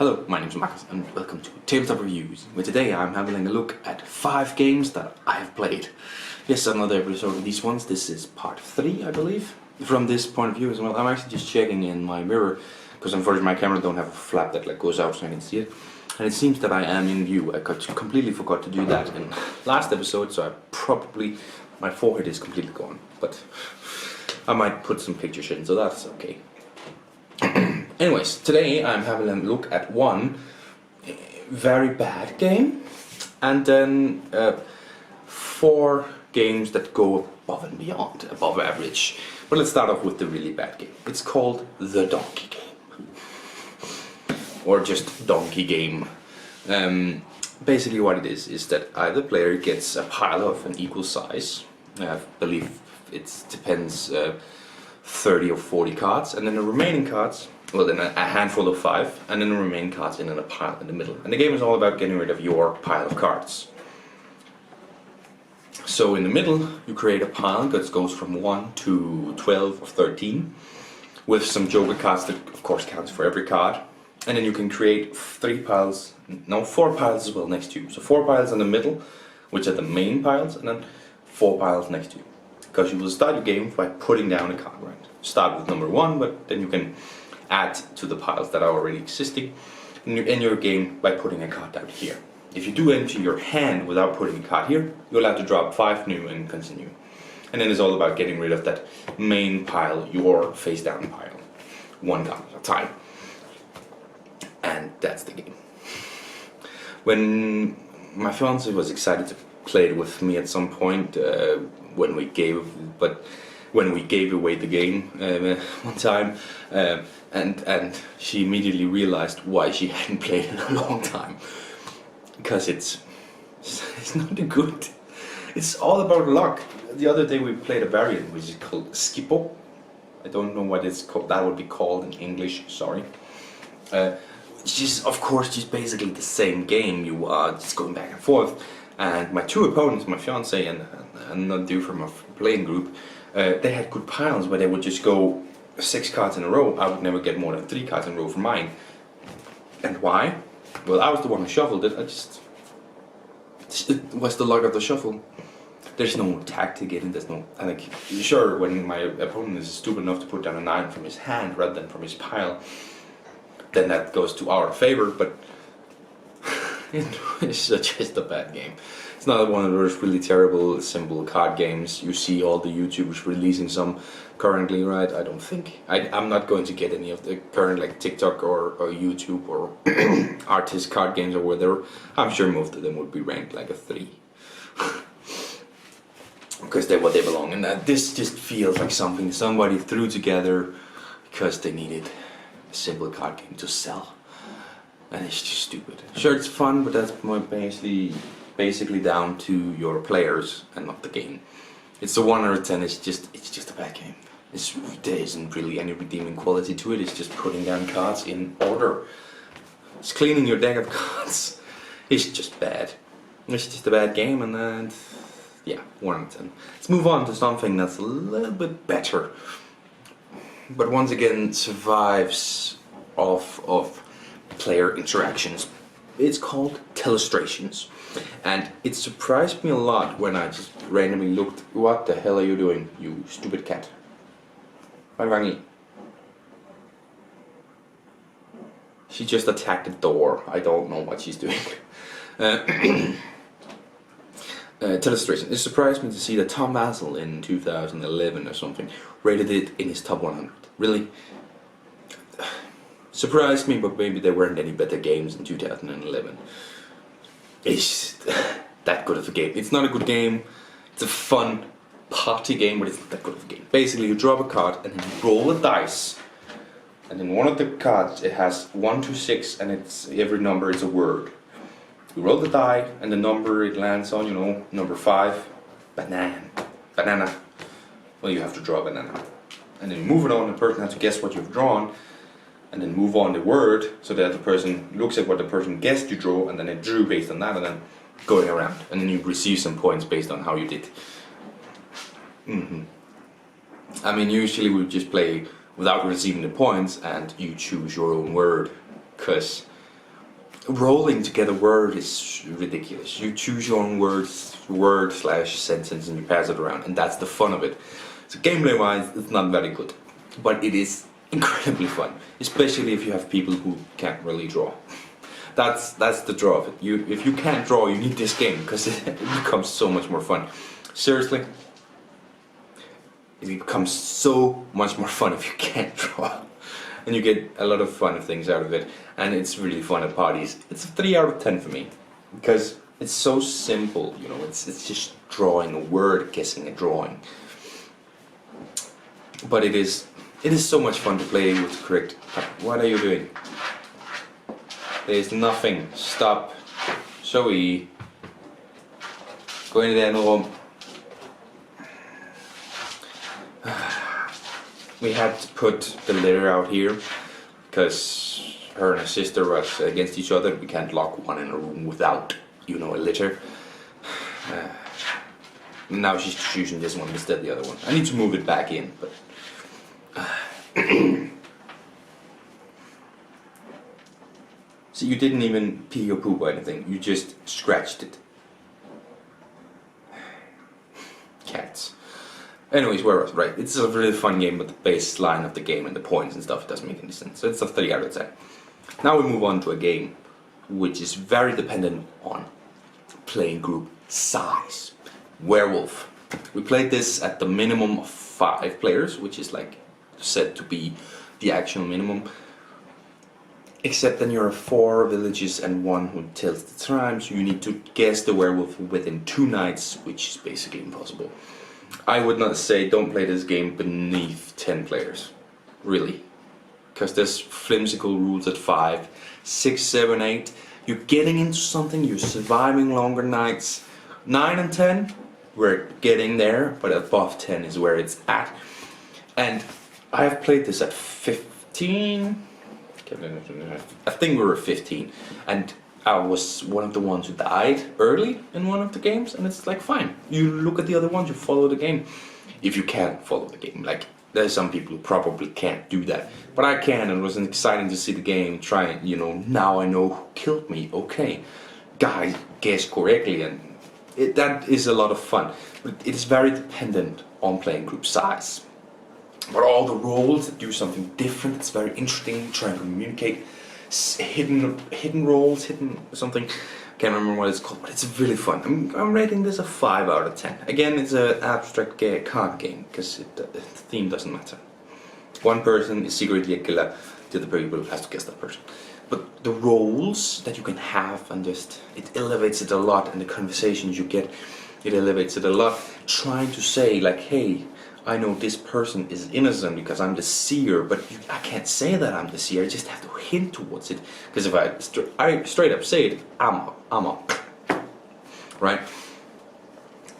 Hello, my name is Marcus and welcome to Tabletop Reviews, where today I'm having a look at 5 games that I have played. Yes, another episode of these ones. This is part 3, I believe. From this point of view as well, I'm actually just checking in my mirror, because unfortunately my camera don't have a flap that goes out so I can see it. And it seems that I am in view. I completely forgot to do that in last episode, so my forehead is completely gone. But I might put some pictures in, so that's okay. Anyways, today I'm having a look at one very bad game, and then 4 games that go above and beyond, above average. But let's start off with the really bad game. It's called the Donkey Game, or just Donkey Game. Basically what it is that either player gets a pile of an equal size, I believe it depends, 30 or 40 cards, and then the remaining cards, well then a handful of 5, and then the remaining cards in a pile in the middle. And the game is all about getting rid of your pile of cards. So in the middle you create a pile that goes from 1 to 12 or 13, with some joker cards that of course counts for every card. And then you can create 4 piles as well next to you. So 4 piles in the middle, which are the main piles, and then 4 piles next to you. Because you will start your game by putting down a card, right? Start with number 1, but then you can add to the piles that are already existing, and you end your game by putting a card down here. If you do empty your hand without putting a card here, you'll have to drop 5 new and continue. And then it's all about getting rid of that main pile, your face down pile, 1 card at a time. And that's the game. When my fiance was excited to play it with me at some point, when we gave away the game one time, and she immediately realized why she hadn't played in a long time, because it's not good. It's all about luck. The other day we played a variant which is called Skippo. I don't know what it's called. That would be called in English. Sorry. Of course, just basically the same game. You are just going back and forth. And my 2 opponents, my fiance and another dude from a playing group, they had good piles where they would just go 6 cards in a row. I would never get more than 3 cards in a row for mine. And why? Well, I was the one who shuffled it. It was the luck of the shuffle. There's no tactic in it. There's no. Sure, when my opponent is stupid enough to put down a 9 from his hand rather than from his pile, then that goes to our favor. But it's just a bad game. It's not one of those really terrible, simple card games. You see all the YouTubers releasing some currently, right? I don't think. I'm not going to get any of the current TikTok or YouTube or artist card games or whatever. I'm sure most of them would be ranked like a 3. Because they're what they belong. And this just feels like something somebody threw together because they needed a simple card game to sell. And it's just stupid. Sure, it's fun, but that's basically down to your players and not the game. It's a 1 out of 10. It's just a bad game. There isn't really any redeeming quality to it. It's just putting down cards in order. It's cleaning your deck of cards. It's just bad. It's just a bad game, and yeah, 1 out of 10. Let's move on to something that's a little bit better, but once again survives of player interactions. It's called Telestrations, and it surprised me a lot when I just randomly looked. What the hell are you doing, you stupid cat? She just attacked the door. I don't know what she's doing. Telestration. It surprised me to see that Tom Vassell in 2011 or something rated it in his top 100. Really? Surprised me, but maybe there weren't any better games in 2011. It's that good of a game. It's not a good game. It's a fun party game, but it's not that good of a game. Basically, you drop a card and then you roll a dice. And in one of the cards, it has 1 to 6, and every number is a word. You roll the die, and the number it lands on, number 5, banana. Well, you have to draw a banana. And then you move it on, the person has to guess what you've drawn, and then move on the word, so that the person looks at what the person guessed you drew, and then it drew based on that, and then going around. And then you receive some points based on how you did. I mean, usually we just play without receiving the points, and you choose your own word, because rolling together word is ridiculous. You choose your own word slash sentence, and you pass it around, and that's the fun of it. So gameplay wise, it's not very good, but it is incredibly fun, especially if you have people who can't really draw. That's the draw of it. If you can't draw, you need this game because it becomes so much more fun. Seriously, it becomes so much more fun if you can't draw, and you get a lot of fun things out of it, and it's really fun at parties. It's a 3 out of 10 for me because it's so simple. You know, it's just drawing a word, guessing a drawing. But it is so much fun to play with the correct. What are you doing? There's nothing. Stop. Zoe. Go into the other room. We had to put the litter out here because her and her sister was against each other. We can't lock one in a room without, you know, a litter. Now she's choosing this one instead of the other one. I need to move it back in, but. So you didn't even pee or poop or anything, you just scratched it. Cats. Anyways, where was I? Right, it's a really fun game, but the baseline of the game and the points and stuff doesn't make any sense. So it's a 3 out of 10. Now we move on to a game which is very dependent on playing group size. Werewolf. We played this at the minimum of 5 players, which is like said to be the actual minimum. Except then you're 4 villages and 1 who tells the time, so you need to guess the werewolf within 2 nights, which is basically impossible. I would not say don't play this game beneath 10 players, really, because there's whimsical rules at 5, 6, 7, 8. You're getting into something, you're surviving longer nights. 9 and 10, we're getting there, but above 10 is where it's at. And I have played this at 15. I think we were 15, and I was one of the ones who died early in one of the games, and it's like fine. You look at the other ones, you follow the game. If you can't follow the game, like there's some people who probably can't do that, but I can, and it was exciting to see the game. Try, you know, now I know who killed me. Okay, guys, guess correctly, and that is a lot of fun. But it is very dependent on playing group size. But all the roles that do something different, it's very interesting, trying to communicate hidden roles, hidden something, can't remember what it's called, but it's really fun. I'm rating this a 5 out of 10. Again, it's an abstract card game, because the theme doesn't matter. One person is secretly a killer, the other people has to guess that person. But the roles that you can have, and just, it elevates it a lot, and the conversations you get, it elevates it a lot. Trying to say like, hey, I know this person is innocent because I'm the seer, but I can't say that I'm the seer. I just have to hint towards it. Because if I straight up say it, I'm a, right?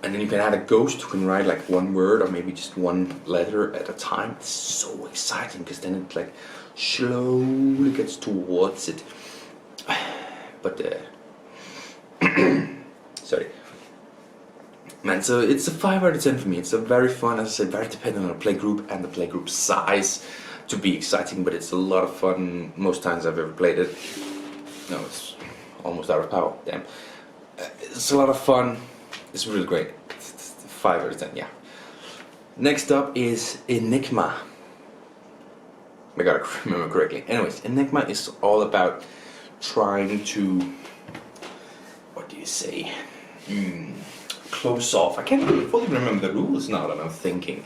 And then you can add a ghost who can write like 1 word or maybe just 1 letter at a time. It's so exciting because then it like slowly gets towards it. But sorry. Man, so it's a 5 out of 10 for me. It's a very fun, as I said, very dependent on the play group and the play group size to be exciting, but it's a lot of fun most times I've ever played it. No, it's almost out of power, damn. It's a lot of fun. It's really great. It's 5 out of 10, yeah. Next up is Enigma. I gotta remember correctly. Anyways, Enigma is all about trying to, what do you say? Close off. I can't really fully remember the rules now that I'm thinking,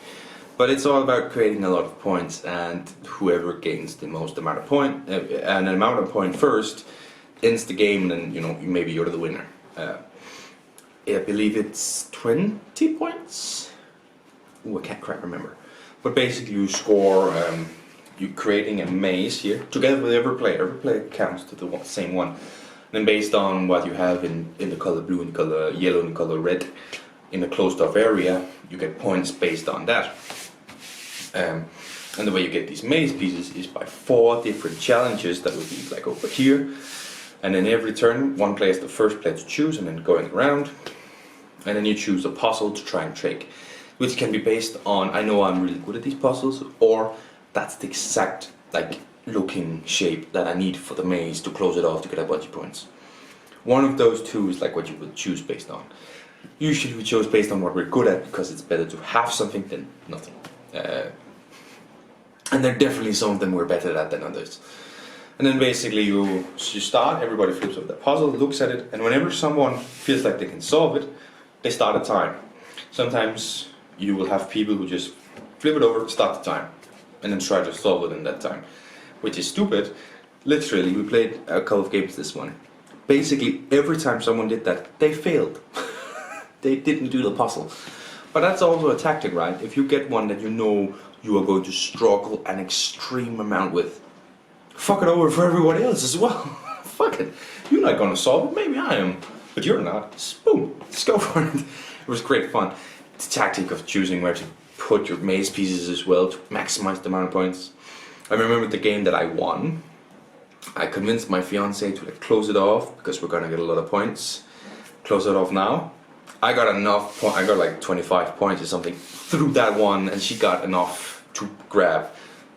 but it's all about creating a lot of points, and whoever gains the most amount of point, an amount of point first, ends the game, and then you know maybe you're the winner. I believe it's 20 points. Ooh, I can't quite remember, but basically you score. You're creating a maze here together with every player. Every player counts to the same one. Then based on what you have in the color blue, in the color yellow, in the color red, in a closed off area, you get points based on that. And the way you get these maze pieces is by 4 different challenges that would be like over here. And then every turn, one player is the first player to choose, and then going around. And then you choose a puzzle to try and trick, which can be based on, I know I'm really good at these puzzles, or that's the exact, like, looking shape that I need for the maze to close it off to get ability points. One of those two is like what you would choose based on. Usually we chose based on what we're good at, because it's better to have something than nothing. And there are definitely some of them we're better at than others. And then basically you start, everybody flips over the puzzle, looks at it, and whenever someone feels like they can solve it, they start a time. Sometimes you will have people who just flip it over, start the time, and then try to solve it in that time, which is stupid. Literally, we played a couple of games this one. Basically, every time someone did that, they failed. They didn't do the puzzle. But that's also a tactic, right? If you get one that you know you are going to struggle an extreme amount with, fuck it over for everybody else as well. Fuck it. You're not gonna solve it, maybe I am, but you're not. Boom, just go for it. It was great fun. The tactic of choosing where to put your maze pieces as well to maximize the amount of points. I remember the game that I won. I convinced my fiance to close it off because we're gonna get a lot of points. Close it off now. I got enough I got like 25 points or something through that one, and she got enough to grab,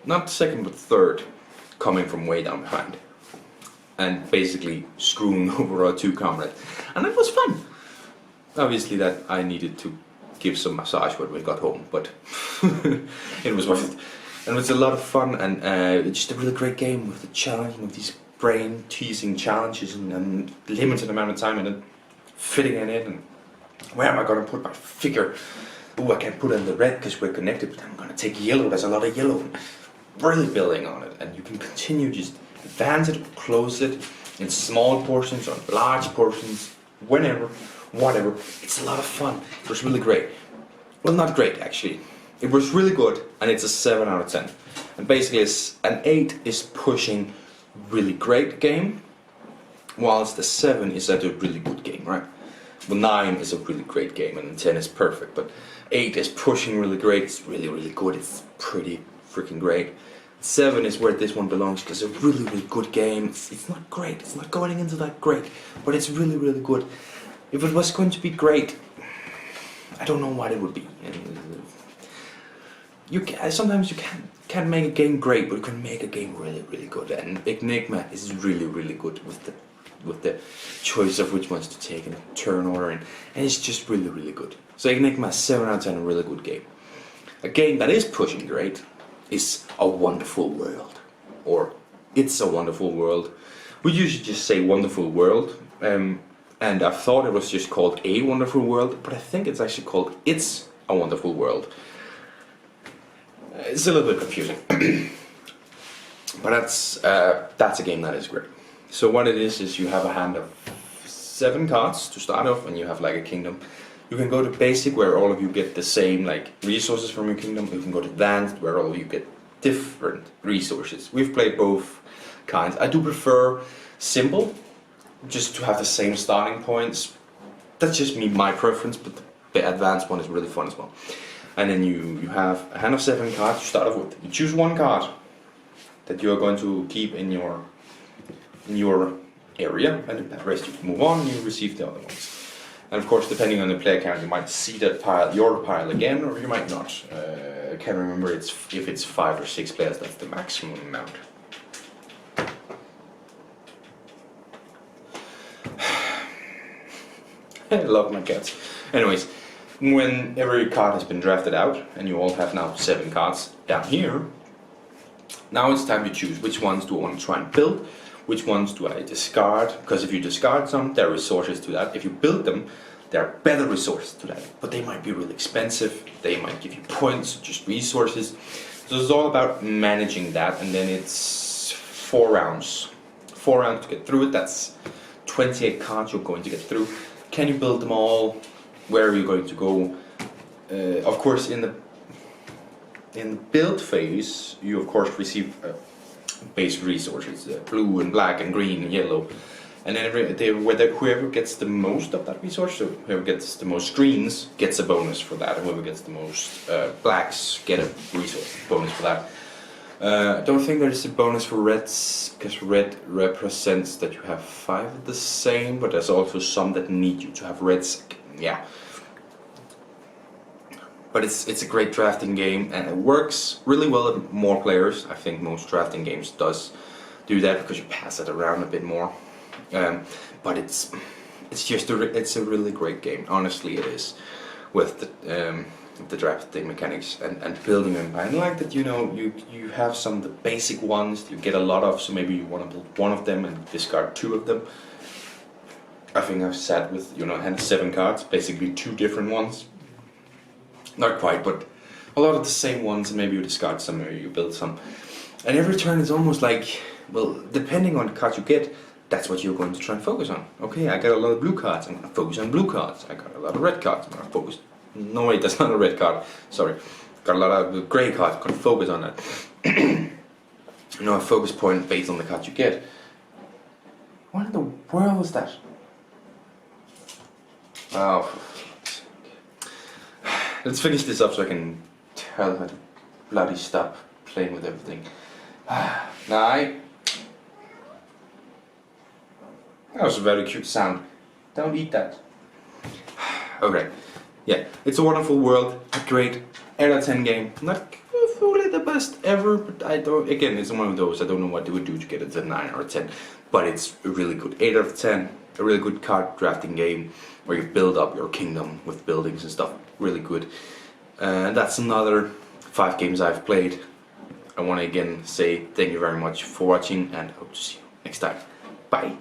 not second but third, coming from way down behind. And basically screwing over our two comrades. And it was fun. Obviously that I needed to give some massage when we got home, but it was worth it. And it was a lot of fun, and it's just a really great game with the challenge, with these brain-teasing challenges and limited amount of time and then fitting in it, and where am I going to put my figure? Oh, I can't put it in the red because we're connected, but I'm going to take yellow, there's a lot of yellow. Really building on it, and you can continue just advance it, close it in small portions or large portions, whenever, whatever. It's a lot of fun. It was really great. Well, not great actually. It was really good, and it's a 7 out of 10. And basically an 8 is pushing really great game, whilst the 7 is at a really good game, right? Well, 9 is a really great game, and 10 is perfect, but 8 is pushing really great, it's really, really good, it's pretty freaking great. 7 is where this one belongs, because it's a really, really good game. It's not great, it's not going into that great, but it's really, really good. If it was going to be great, I don't know what it would be. Sometimes you can't make a game great, but you can make a game really, really good. And Enigma is really, really good with the choice of which ones to take and turn order, and it's just really, really good. So Enigma 7 out of 10, a really good game. A game that is pushing great is A Wonderful World, or It's a Wonderful World. We usually just say Wonderful World, and I thought it was just called A Wonderful World, but I think it's actually called It's a Wonderful World. It's a little bit confusing, but that's a game that is great. So what it is you have a hand of 7 cards to start off, and you have like a kingdom. You can go to basic, where all of you get the same like resources from your kingdom. You can go to advanced, where all of you get different resources. We've played both kinds. I do prefer simple, just to have the same starting points. That's just my preference, but the advanced one is really fun as well. And then you have a hand of 7 cards to start off with. You choose one card that you are going to keep in your area, and the rest you move on and you receive the other ones. And of course, depending on the player count, you might see that pile, your pile again, or you might not. I can't remember if it's 5 or 6 players, that's the maximum amount. I love my cats. Anyways, when every card has been drafted out, and you all have now 7 cards down here, now it's time to choose which ones do I want to try and build, which ones do I discard, because if you discard some, there are resources to that. If you build them, there are better resources to that, but they might be really expensive, they might give you points, just resources. So it's all about managing that, and then it's 4 rounds. 4 rounds to get through it, that's 28 cards you're going to get through. Can you build them all? Where are you going to go? Of course, in the build phase, you of course receive base resources, blue and black and green and yellow, and then whoever gets the most of that resource, so whoever gets the most greens gets a bonus for that, and whoever gets the most blacks get a resource bonus for that. I don't think there's a bonus for reds, because red represents that you have 5 of the same, but there's also some that need you to have reds. Yeah. But it's a great drafting game, and it works really well with more players. I think most drafting games do that because you pass it around a bit more. But it's it's a really great game. Honestly, it is, with the drafting mechanics and building them. I like that, you know, you have some of the basic ones you get a lot of. So maybe you want to build one of them and discard two of them. I think I've sat with, you know, hand 7 cards, basically 2 different ones. Not quite, but a lot of the same ones, and maybe you discard some or you build some. And every turn is almost like, well, depending on the cards you get, that's what you're going to try and focus on. Okay, I got a lot of blue cards, I'm going to focus on blue cards. I got a lot of red cards, I'm going to focus... No wait, that's not a red card, sorry. Got a lot of grey cards, I'm going to focus on that. You know, a focus point based on the cards you get. What in the world was that? Oh, let's finish this up so I can tell her to bloody stop playing with everything. Nah, that was a very cute sound. Don't eat that. Okay, yeah, it's a wonderful world, a great 8 out of 10 game. Not fully the best ever, but I don't. Again, it's one of those. I don't know what they would do to get it to 9 or 10, but it's a really good 8 out of 10. A really good card drafting game where you build up your kingdom with buildings and stuff. Really good. And that's another 5 games I've played. I want to again say thank you very much for watching, and hope to see you next time. Bye.